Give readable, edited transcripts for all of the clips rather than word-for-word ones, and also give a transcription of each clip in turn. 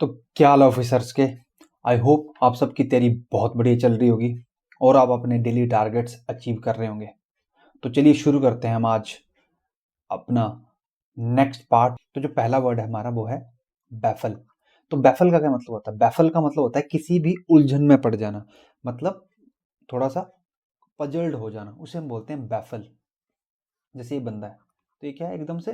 तो क्या हाल ऑफिसर्स के। आई होप आप सबकी तैयारी बहुत बढ़िया चल रही होगी और आप अपने डेली टारगेट्स अचीव कर रहे होंगे। तो चलिए शुरू करते हैं हम आज अपना नेक्स्ट पार्ट। तो जो पहला वर्ड है हमारा वो है बैफल। तो बैफल का क्या मतलब होता है? बैफल का मतलब होता है किसी भी उलझन में पड़ जाना, मतलब थोड़ा सा पजल्ड हो जाना, उसे हम बोलते हैं बैफल। जैसे ये बंदा है तो ये क्या है, एकदम से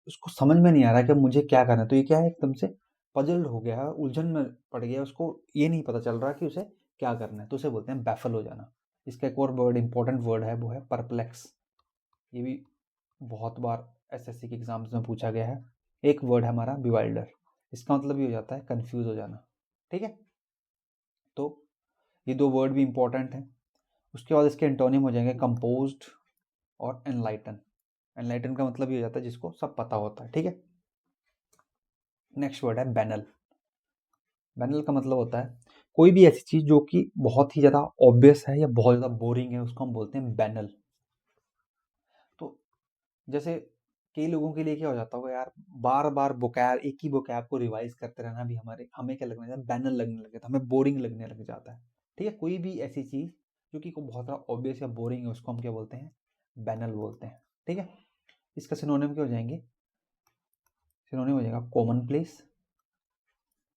उसको समझ में नहीं आ रहा कि अब मुझे क्या करना है। तो ये क्या है, एकदम से पजल्ड हो गया है, उलझन में पड़ गया, उसको ये नहीं पता चल रहा कि उसे क्या करना है, तो उसे बोलते हैं बैफल हो जाना। इसका एक और वर्ड, इंपॉर्टेंट वर्ड है, वो है परप्लेक्स। ये भी बहुत बार एसएससी के एग्जाम्स में पूछा गया है। एक वर्ड है हमारा बिवाइल्डर। इसका मतलब ये हो जाता है कंफ्यूज हो जाना। ठीक है, तो ये दो वर्ड भी इंपॉर्टेंट हैं। उसके बाद इसके एंटोनिम हो जाएंगे कंपोज्ड और एनलाइटन। एनलाइटन का मतलब ये हो जाता है जिसको सब पता होता है। ठीक है, नेक्स्ट वर्ड है बैनल। बैनल का मतलब होता है कोई भी ऐसी चीज जो कि बहुत ही ज्यादा ऑब्वियस है या बहुत ज्यादा बोरिंग है, उसको हम बोलते हैं बैनल। तो जैसे कई लोगों के लिए क्या हो जाता होगा यार, बार बार बोकैब, एक ही बोकैब को रिवाइज करते रहना भी हमें क्या लगने लगता है, बैनल लगने लग जाता है, हमें बोरिंग लगने लग जाता है। ठीक है, कोई भी ऐसी चीज जो कि बहुत ज्यादा ऑब्वियस या बोरिंग है, उसको हम क्या बोलते हैं, बैनल बोलते हैं। ठीक है, इसका सिनोनिम क्या हो जाएंगे, सिनोनिम हो जाएगा कॉमन प्लेस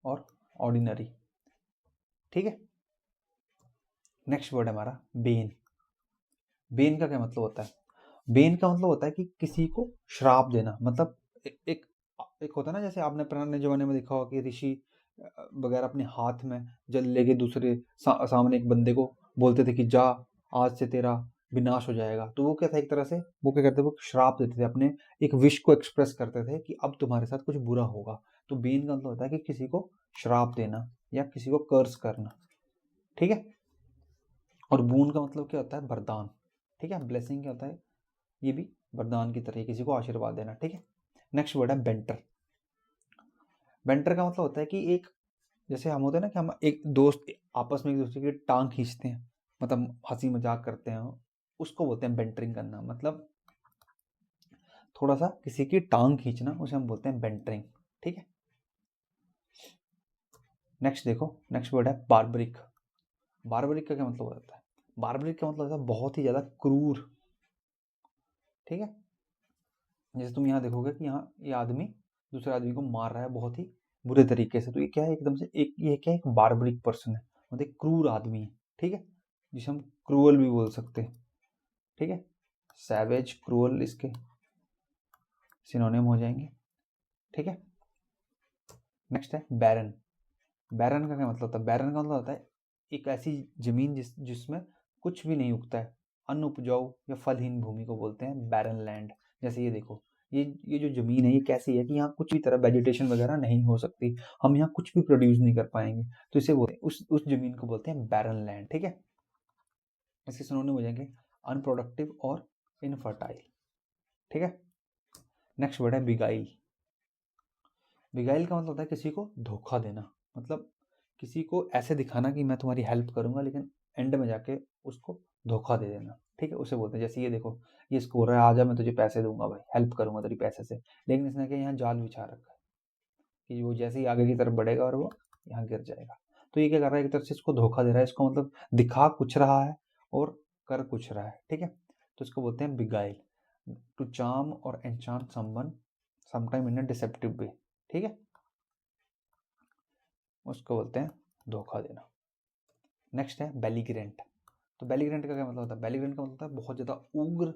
और ऑर्डिनरी। ठीक है, नेक्स्ट वर्ड है हमारा बेन। बेन का क्या मतलब होता है? बेन का मतलब होता है कि किसी को श्राप देना, मतलब एक एक होता है ना, जैसे आपने पुराने जमाने में देखा होगा कि ऋषि वगैरह अपने हाथ में जल लेके दूसरे सामने एक बंदे को बोलते थे कि जा, आज से तेरा विनाश हो जाएगा। तो वो क्या था, एक तरह से वो क्या करते थे, वो श्राप देते थे, अपने एक विश को एक्सप्रेस करते थे कि अब तुम्हारे साथ कुछ बुरा होगा। तो बेन का मतलब होता है कि किसी को श्राप देना या किसी को कर्स करना। ठीक है, और बून का मतलब क्या होता है, वरदान। ठीक है, ब्लेसिंग क्या होता है, ये भी वरदान की तरह किसी को आशीर्वाद देना। ठीक है, नेक्स्ट वर्ड है बेंटर। बेंटर का मतलब होता है कि एक, जैसे हम होते हैं ना कि हम एक दोस्त आपस में एक दूसरे की टांग खींचते हैं, मतलब हंसी मजाक करते हैं, उसको बोलते हैं बेंटरिंग करना। मतलब थोड़ा सा किसी की टांग खींचना, उसे हम बोलते हैं बेंटरिंग। ठीक है, नेक्स्ट देखो, नेक्स्ट वर्ड है बार्बरिक। बार्बरिक का क्या मतलब होता है? बार्बरिक का मतलब होता है बहुत ही ज्यादा क्रूर। ठीक है, जैसे तुम यहाँ देखोगे कि यहाँ ये आदमी दूसरे आदमी को मार रहा है बहुत ही बुरे तरीके से, तो ये क्या है, एकदम से एक, ये क्या है, एक बार्बरिक पर्सन है, मतलब एक क्रूर आदमी है। ठीक है, जिसे हम क्रूअल भी बोल सकते हैं। ठीक है, सैवेज, क्रूअल इसके सिनोनिम हो जाएंगे। ठीक है, नेक्स्ट है बैरन। बैरन का क्या मतलब होता है? बैरन का मतलब होता है एक ऐसी जमीन जिसमें कुछ भी नहीं उगता है, अनउपजाऊ या फलहीन भूमि को बोलते हैं बैरन लैंड। जैसे ये देखो, ये जो जमीन है ये कैसी है कि यहाँ कुछ भी तरह वेजिटेशन वगैरह नहीं हो सकती, हम यहाँ कुछ भी प्रोड्यूस नहीं कर पाएंगे, तो इसे बोलते हैं, उस जमीन को बोलते हैं बैरन लैंड। ठीक है, इसके सिनोनिम हो जाएंगे अनप्रोडक्टिव और इनफर्टाइल। ठीक है, नेक्स्ट वर्ड है बिगाइल। बिगाइल का मतलब होता है किसी को धोखा देना, मतलब किसी को ऐसे दिखाना कि मैं तुम्हारी हेल्प करूंगा, लेकिन एंड में जाके उसको धोखा दे देना। ठीक है, उसे बोलते हैं, जैसे ये देखो, ये इसको बोल रहा है आजा मैं तुझे पैसे दूंगा भाई, हेल्प करूंगा तेरी पैसे से, लेकिन इसने क्या यहाँ जाल बिछा रखा है कि वो जैसे ही आगे की तरफ बढ़ेगा और वो यहाँ गिर जाएगा। तो ये क्या कर रहा है, एक तरफ से इसको धोखा दे रहा है, इसको मतलब दिखा कुछ रहा है और कर कुछ रहा है। ठीक है, तो इसको बोलते हैं बिगाइल, टू चार्म और enchant someone sometime in a deceptive way. ठीक है, उसको बोलते हैं धोखा देना। नेक्स्ट है बेलीग्रेंट। तो बेलीग्रेंट का क्या मतलब होता है? बेलीग्रेंट का मतलब होता है बहुत ज़्यादा उग्र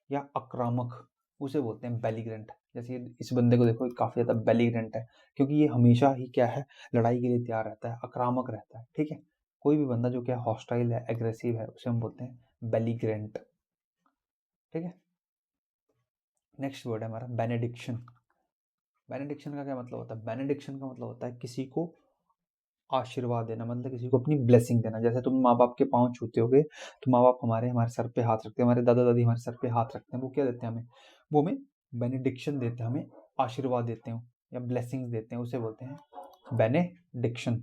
या आक्रामक, उसे बोलते हैं बेलीग्रेंट। जैसे इस बंदे को देखो, काफ़ी ज़्यादा बेलीग्रेंट है, क्योंकि ये हमेशा ही क्या है, लड़ाई के लिए तैयार रहता है, आक्रामक रहता है। ठीक है, कोई भी बंदा जो क्या हॉस्टाइल है, एग्रेसिव है, उसे हम बोलते हैं बेलीग्रेंट। ठीक है, नेक्स्ट वर्ड है हमारा बेनेडिक्शन। बेनेडिक्शन का क्या मतलब होता है? बेनेडिक्शन का मतलब होता है किसी को आशीर्वाद देना, मतलब किसी को अपनी ब्लेसिंग देना। जैसे तुम माँ बाप के पाँव छूते होगे, तो माँ बाप हमारे हमारे सर पे हाथ रखते हैं, हमारे दादा दादी हमारे सर पे हाथ रखते हैं, वो क्या देते हैं हमें, वो हमें बेनेडिक्शन देते हैं, हमें आशीर्वाद देते हैं या ब्लेसिंग्स देते हैं, उसे बोलते हैं बेनेडिक्शन।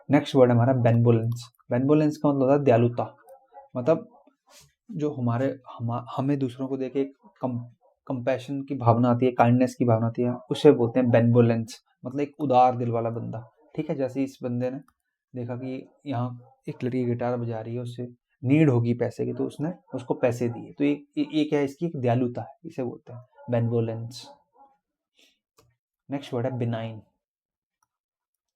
नेक्स्ट वर्ड हमारा बेनवोलेंस। बेनवोलेंस का मतलब होता है दयालुता, मतलब जो हमें दूसरों को देके कंपैशन की भावना आती है, काइंडनेस की भावना आती है, उसे बोलते हैं बेनवोलेंस, मतलब एक उदार दिल वाला बंदा। ठीक है, जैसे इस बंदे ने देखा कि यहाँ एक लड़की गिटार बजा रही है, उससे नीड होगी पैसे की, तो उसने उसको पैसे दिए। तो ये क्या है, इसकी एक दयालुता है, इसे बोलते हैं बेनवोलेंस। नेक्स्ट वर्ड है बिनाइन।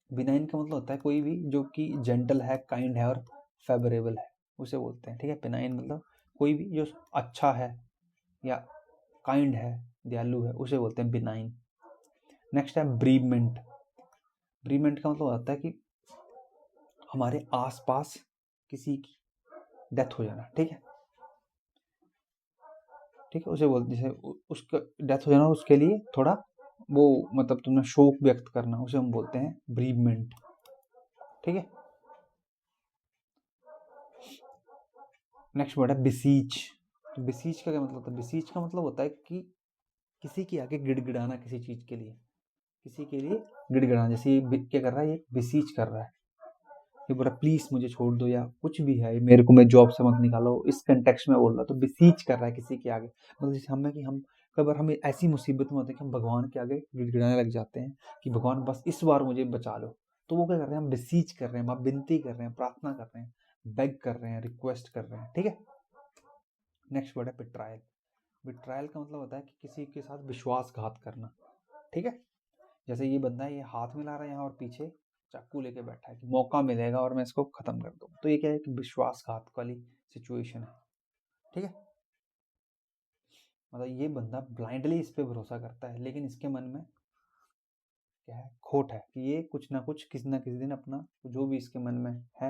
बिनाइन का मतलब होता है कोई भी जो कि जेंटल है, काइंड है और फेवरेबल है, उसे बोलते हैं। ठीक है, बिनाइन मतलब कोई भी जो अच्छा है या काइंड है, दयालु है, उसे बोलते हैं बिनाइन। नेक्स्ट है ब्रीवमेंट। ब्रीवमेंट का मतलब होता है कि हमारे आसपास किसी की डेथ हो जाना। ठीक है, ठीक है, उसे बोलते, जैसे उसका डेथ हो जाना, उसके लिए थोड़ा वो मतलब तुमने शोक व्यक्त करना, उसे हम बोलते हैं ब्रीवमेंट। ठीक है, नेक्स्ट वर्ड है बिसीच। तो बिसीच का क्या मतलब होता है? बिसीच का मतलब होता है कि किसी के आगे गिड़गिड़ाना, किसी चीज के लिए, किसी के लिए गिड़गिड़ाना। जैसे ये क्या कर रहा है, ये बिसीच कर रहा है, ये बोल रहा प्लीज मुझे छोड़ दो, या कुछ भी है, मेरे को, मैं जॉब से मत निकालो, इस कंटेक्स्ट में बोल रहा। तो बिसीच कर रहा है किसी के आगे, मतलब जैसे हमें कि हम कई बार हमें ऐसी मुसीबत में होते हैं कि हम भगवान के आगे गिड़गिड़ाने लग जाते हैं कि भगवान बस इस बार मुझे बचा लो। तो वो क्या कर रहे हैं, हम बिसीच कर रहे हैं, हम विनती कर रहे हैं, प्रार्थना कर रहे हैं, बेग कर रहे हैं, रिक्वेस्ट कर रहे हैं। ठीक है, नेक्स्ट वर्ड है बिट्रायल। बिट्रायल का मतलब होता है कि किसी के साथ विश्वासघात करना। ठीक है, जैसे ये बंदा है, ये हाथ मिला रहा है यहाँ और पीछे चाकू लेके बैठा है कि मौका मिलेगा और मैं इसको खत्म कर दूं। तो ये क्या है कि विश्वासघात वाली सिचुएशन है। ठीक है, मतलब ये बंदा ब्लाइंडली इस पे भरोसा करता है, लेकिन इसके मन में क्या है, खोट है कि ये कुछ ना कुछ, किसी ना किसी दिन अपना जो भी इसके मन में है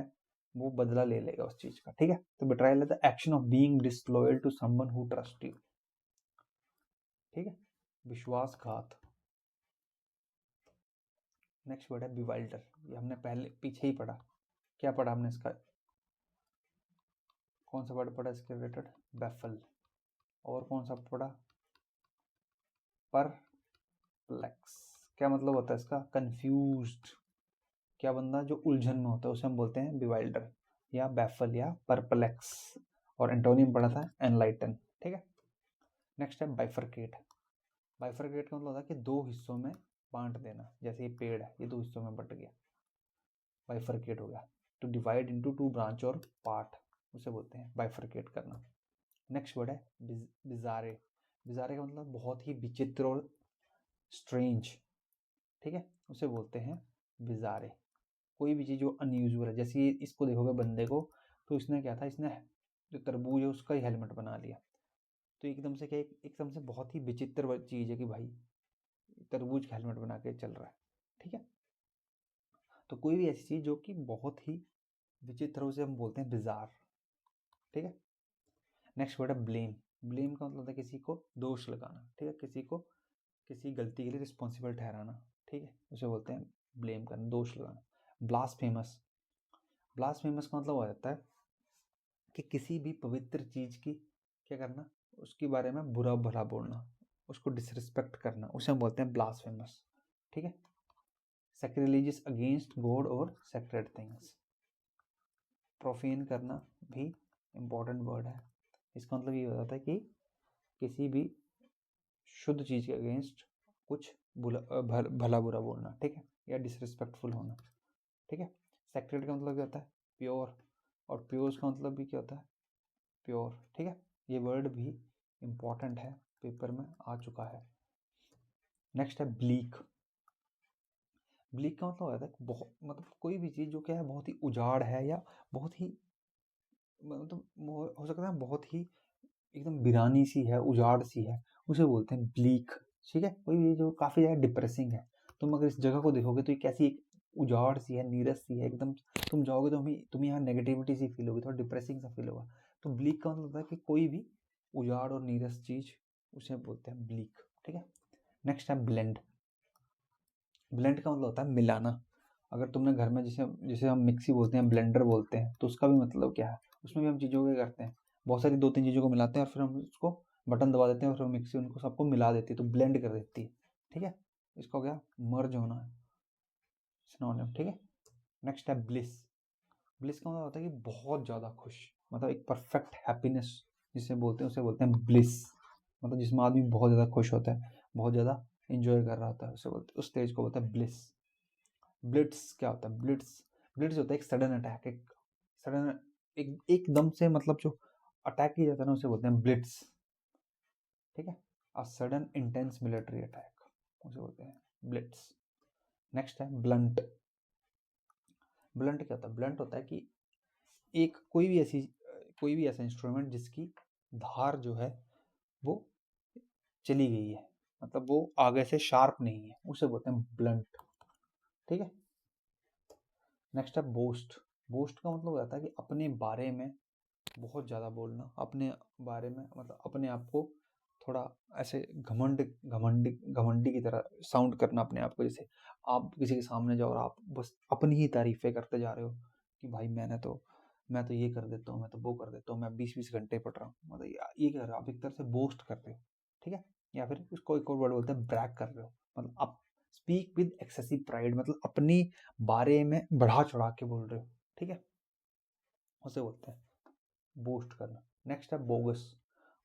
वो बदला ले लेगा उस चीज का। ठीक है, तो बिट्रायल है the action of being disloyal to someone who trust you. ठीक है, विश्वासघात। नेक्स्ट वर्ड है बिवाइल्डर। ये हमने पहले पीछे ही पढ़ा। क्या पढ़ा हमने इसका, कौन सा वर्ड पढ़ा इसके रिलेटेड? बैफल। और कौन सा पढ़ा? परप्लेक्स। क्या मतलब होता है इसका? कंफ्यूज्ड। क्या बंदा जो उलझन में होता है उसे हम बोलते हैं बिवाइल्डर या बैफल या परप्लेक्स। और एंटोनियम पढ़ा था एनलाइटन। ठीक है, नेक्स्ट है बाइफरकेट। बाइफरकेट का मतलब होता है कि दो हिस्सों में बांट देना। जैसे ये पेड़ है, ये दो हिस्सों में बट गया, बाइफरकेट हो गया। To divide into two branch और पार्ट, उसे बोलते हैं बाइफरकेट करना। नेक्स्ट वर्ड है बिजारे। बिजारे का मतलब बहुत ही विचित्र और स्ट्रेंज। ठीक है, उसे बोलते हैं बिजारे। कोई भी चीज़ जो अनयूजुअल है, जैसे इसको देखोगे बंदे को, तो इसने क्या था, इसने जो तरबूज है उसका ही हेलमेट बना लिया। तो एकदम से क्या, एकदम से बहुत ही विचित्र चीज़ है कि भाई तरबूज का हेलमेट बना के चल रहा है। ठीक है, तो कोई भी ऐसी चीज़ जो कि बहुत ही विचित्र, उसे हम बोलते हैं बिजार। ठीक है, नेक्स्ट वर्ड है ब्लेम। ब्लेम का मतलब होता है किसी को दोष लगाना। ठीक है, किसी को किसी गलती के लिए रिस्पॉन्सिबल ठहराना। ठीक है, उसे बोलते हैं ब्लेम करना, दोष लगाना। ब्लास्फेमस। ब्लास्फेमस का मतलब हो जाता है कि किसी भी पवित्र चीज की क्या करना, उसके बारे में बुरा भला बोलना, उसको डिसरिस्पेक्ट करना, उसे हम बोलते हैं ब्लास्फेमस। ठीक है, सैक्रिलेजियस अगेंस्ट गॉड और सेक्रेड थिंग्स। प्रोफेन करना भी इम्पोर्टेंट वर्ड है। इसका मतलब ये हो जाता है कि किसी भी शुद्ध चीज के अगेंस्ट कुछ भला बुरा बोलना। ठीक है, या डिसरिस्पेक्टफुल होना। ठीक है, सेक्रेड का मतलब क्या होता है? प्योर। और प्योर का मतलब भी क्या होता है? प्योर। ठीक है, ये वर्ड भी इम्पॉर्टेंट है, पेपर में आ चुका है। नेक्स्ट है ब्लीक। ब्लीक का मतलब होता है बहुत, मतलब कोई भी चीज़ जो क्या है, बहुत ही उजाड़ है, या बहुत ही मतलब हो सकता है बहुत ही एकदम वीरानी सी है, उजाड़ सी है, उसे बोलते हैं ब्लीक। ठीक है, कोई भी जो काफ़ी ज़्यादा डिप्रेसिंग है, तुम अगर इस जगह को देखोगे तो ये कैसी एक उजाड़ सी है, नीरस सी है एकदम। तुम जाओगे तो तुम्हें यहाँ नेगेटिविटी सी फील होगी, थोड़ा डिप्रेसिंग सा फील होगा। तो ब्लीक का मतलब होता है कि कोई भी उजाड़ और नीरस चीज़, उसे बोलते हैं ब्लीक। ठीक है, नेक्स्ट है ब्लेंड। ब्लेंड का मतलब होता है मिलाना। अगर तुमने घर में जैसे जैसे हम मिक्सी बोलते हैं, ब्लेंडर बोलते हैं, तो उसका भी मतलब क्या है? उसमें भी हम चीज़ों को क्या करते हैं, बहुत सारी दो तीन चीज़ों को मिलाते हैं और फिर हम उसको बटन दबा देते हैं और फिर मिक्सी उनको सबको मिला देती है, तो ब्लेंड कर देती है। ठीक है, इसका हो गया मर्ज होना, सिनोनिम। ठीक है, नेक्स्ट है ब्लिस। ब्लिस का मतलब होता है कि बहुत ज़्यादा खुश, मतलब एक परफेक्ट हैप्पीनेस जिसे बोलते हैं, उसे बोलते हैं ब्लिस। मतलब जिसमें आदमी बहुत ज़्यादा खुश होता है, बहुत ज़्यादा इंजॉय कर रहा होता है, उसे बोलते, उस स्टेज को बोलते हैं ब्लिस। ब्लिट्स क्या होता है? ब्लिट्स ब्लिट्स होता है एक सडन अटैक, एक सडन, एकदम से मतलब जो अटैक किया जाता है ना उसे बोलते हैं ब्लिट्स। ठीक है, a sudden intense military attack उसे बोलते हैं ब्लिट्स। नेक्स्ट है ब्लंट। ब्लंट क्या होता है? ब्लंट होता है कि एक कोई भी ऐसा इंस्ट्रूमेंट जिसकी धार जो है वो चली गई है, मतलब वो आगे से शार्प नहीं है, उसे बोलते हैं ब्लंट। ठीक है, नेक्स्ट है बोस्ट। बोस्ट का मतलब होता है कि अपने बारे में बहुत ज़्यादा बोलना, अपने बारे में मतलब अपने आप को थोड़ा ऐसे घमंडी की तरह साउंड करना अपने आप को। जैसे आप किसी के सामने जाओ और आप बस अपनी ही तारीफें करते जा रहे हो कि भाई मैं तो ये कर देता हूँ, मैं तो वो कर देता हूँ, मैं 20-20 घंटे पढ़ रहा हूँ, मतलब ये कर रहे हो आप, एक तरह से बोस्ट कर रहे हो। ठीक है, या फिर इसको एक और वर्ड बोलते हैं ब्रैग कर रहे हो, मतलब आप स्पीक विद एक्सेसिव प्राइड, मतलब अपनी बारे में बढ़ा चढ़ा के बोल रहे हो। ठीक है, उसे बोलते हैं बूस्ट करना। नेक्स्ट है बोगस।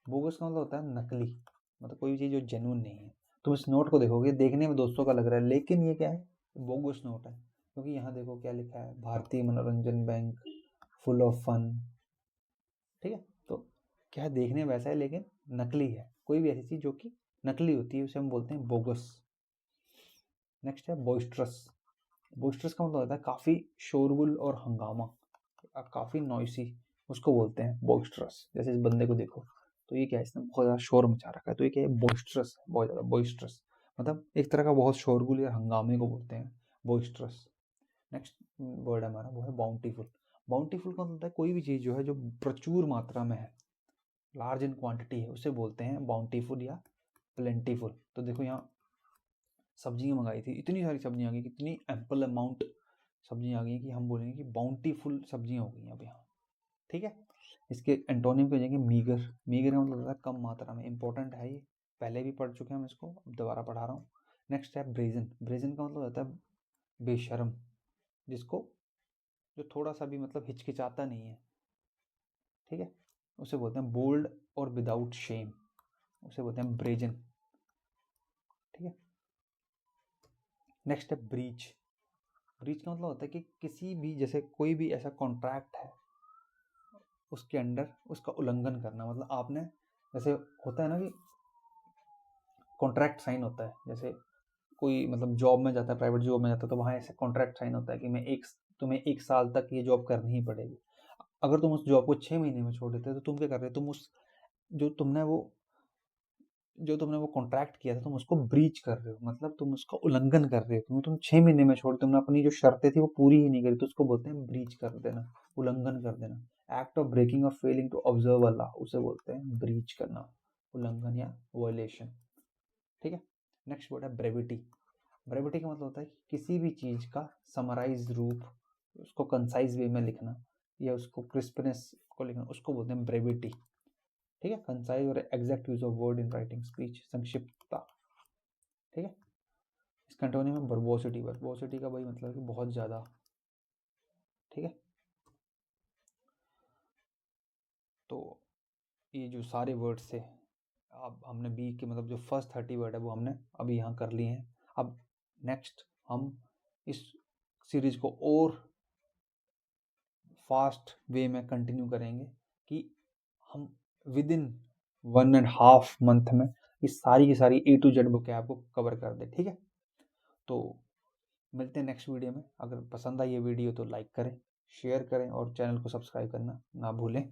बोगस का मतलब होता है नकली, मतलब कोई चीज़ जो जेन्युइन नहीं है। तुम इस नोट को देखोगे, देखने में दोस्तों का लग रहा है, लेकिन ये क्या है? बोगस नोट है, क्योंकि यहाँ देखो क्या लिखा है, भारतीय मनोरंजन बैंक, फुल ऑफ फन। ठीक है, तो क्या है, देखने में वैसा है लेकिन नकली है। कोई भी ऐसी चीज़ जो कि नकली होती है उसे हम बोलते हैं बोगस। नेक्स्ट है बॉइस्ट्रस। बॉइस्ट्रस का मतलब होता है काफ़ी शोरगुल और हंगामा, काफ़ी नॉइसी, उसको बोलते हैं बॉइस्ट्रस। जैसे इस बंदे को देखो, तो ये क्या है, इसने बहुत ज़्यादा शोर मचा रखा है, तो ये क्या है, बॉइस्ट्रस है, बहुत ज़्यादा बॉइस्ट्रस, मतलब एक तरह का बहुत शोरगुल या हंगामे को बोलते हैं बॉइस्ट्रस। नेक्स्ट वर्ड हमारा वो है बाउंटीफुल। बाउंटीफुल का मतलब होता है कोई भी चीज़ जो है जो प्रचुर मात्रा में है, लार्ज इन क्वांटिटी है, उसे बोलते हैं बाउंटीफुल या प्लेंटीफुल। तो देखो यहाँ सब्जियां मंगाई थी, इतनी सारी सब्जियां आ गई, कितनी एम्पल अमाउंट सब्जियां आ गई कि हम बोलेंगे कि बाउंटीफुल सब्जियां हो गई अब यहाँ। ठीक है, इसके एंटोनिम पे जाएंगे मीगर। मीगर का मतलब होता है कम मात्रा में। इंपॉर्टेंट है ये, पहले भी पढ़ चुके हैं हम इसको, अब दोबारा पढ़ा रहा हूँ। नेक्स्ट है ब्रेजन। ब्रेजन का मतलब होता है बेशर्म, जिसको जो थोड़ा सा भी मतलब हिचकिचाता नहीं है। ठीक है, उसे बोलते हैं बोल्ड और विदाउट शेम, उसे बोलते हैं ब्रेजन। ठीक है, नेक्स्ट है ब्रीच। ब्रीच का मतलब होता है कि किसी भी, जैसे कोई भी ऐसा कॉन्ट्रैक्ट है उसके अंडर उसका उल्लंघन करना, मतलब आपने, जैसे होता है ना कि कॉन्ट्रैक्ट साइन होता है, जैसे कोई मतलब जॉब में जाता है, प्राइवेट जॉब में जाता है, तो वहाँ ऐसे कॉन्ट्रैक्ट साइन होता है कि तुम्हें 1 साल तक ये जॉब करनी ही पड़ेगी। अगर तुम उस जॉब को 6 महीने में छोड़ देते हो तो तुम क्या कर रहे हो, तुम उस जो तुमने वो जो तुमने वो कॉन्ट्रैक्ट किया था तुम उसको ब्रीच कर रहे हो, मतलब तुम उसका उल्लंघन कर रहे हो। तुम 6 महीने में छोड़, तुमने अपनी जो शर्तें थी वो पूरी ही नहीं करी, तो उसको बोलते हैं ब्रीच कर देना, उल्लंघन कर देना। एक्ट ऑफ ब्रेकिंग और failing to observe a law, उसे बोलते हैं ब्रीच करना, उल्लंघन या वायलेशन। ठीक है, नेक्स्ट वर्ड है ब्रेविटी। ब्रेविटी का मतलब होता है कि किसी भी चीज का समराइज रूप, उसको कंसाइज वे में लिखना या उसको क्रिस्पनेस को लिखना, उसको बोलते हैं ब्रेविटी। ठीक है, कंसाइज और exact use of word in writing speech, संक्षिप्तता। ठीक है, इसका एंटोनिम है वर्बोसिटी। वर्बोसिटी का वही मतलब है कि बहुत ज़्यादा। ठीक है, तो ये जो सारे वर्ड्स थे, अब हमने बी के मतलब जो फर्स्ट 30 वर्ड है वो हमने अभी यहाँ कर लिए हैं। अब नेक्स्ट हम इस सीरीज को और फास्ट वे में कंटिन्यू करेंगे कि हम विद इन 1.5 मंथ में ये सारी की सारी A to Z बुक आपको कवर कर दे। ठीक है, तो मिलते हैं नेक्स्ट वीडियो में। अगर पसंद आई ये वीडियो तो लाइक करें, शेयर करें और चैनल को सब्सक्राइब करना ना भूलें।